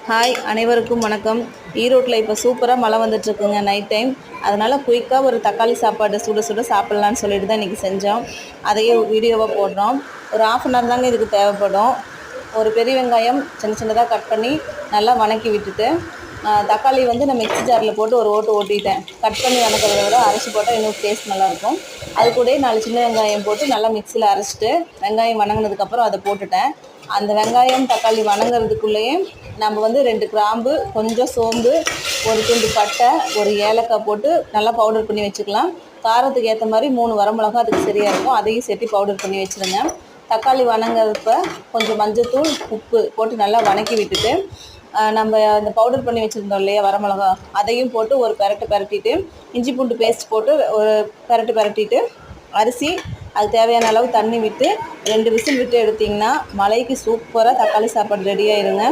Hi அனைவருக்கும் வணக்கம். ஈரோட்டில் இப்போ சூப்பராக மழை வந்துட்டுருக்குங்க நைட் டைம். அதனால் குயிக்காக ஒரு தக்காளி சாப்பாடு சுட சுட சாப்பிட்லான்னு சொல்லிட்டு தான் இன்றைக்கி செஞ்சோம். அதையே வீடியோவாக போடுறோம். ஒரு 1/2 அன் தாங்க இதுக்கு தேவைப்படும். ஒரு பெரிய வெங்காயம் சின்ன சின்னதாக கட் பண்ணி நல்லா வணக்கி விட்டுட்டு, தக்காளி வந்து நான் மிக்ஸி ஜாரில் போட்டு ஒரு ஓட்டு ஓட்டிட்டேன். கட் பண்ணி வணக்கிறத விட அரைச்சி போட்டால் இன்னும் டேஸ்ட் நல்லாயிருக்கும். அது கூடயே 4 சின்ன வெங்காயம் போட்டு நல்லா மிக்ஸியில் அரைச்சிட்டு, வெங்காயம் வணங்கினதுக்கப்புறம் அதை போட்டுட்டேன். அந்த வெங்காயம் தக்காளி வணங்குறதுக்குள்ளேயே நம்ம வந்து 2 கிராம்பு, கொஞ்சம் சோம்பு, ஒரு துண்டு பட்டை, ஒரு ஏலக்காய் போட்டு நல்லா பவுடர் பண்ணி வச்சுக்கலாம். காரத்துக்கு ஏற்ற மாதிரி 3 வரமிளகா அதுக்கு சரியாக இருக்கும். அதையும் சேர்த்து பவுடர் பண்ணி வச்சுருங்க. தக்காளி வணங்குறப்ப கொஞ்சம் மஞ்சத்தூள், உப்பு போட்டு நல்லா வணக்கி விட்டுட்டு, நம்ம அந்த பவுடர் பண்ணி வச்சுருந்தோம் இல்லையா வரமிளகா, அதையும் போட்டு ஒரு பெரட்டு பெரட்டிட்டு, இஞ்சி பூண்டு பேஸ்ட் போட்டு ஒரு பெரட்டு பெரட்டிட்டு, அரிசி அதுக்கு தேவையான அளவு தண்ணி விட்டு 2 விசில் விட்டு எடுத்திங்கன்னா மழைக்கு சூப்பராக தக்காளி சாப்பாடு ரெடி ஆயிருங்க.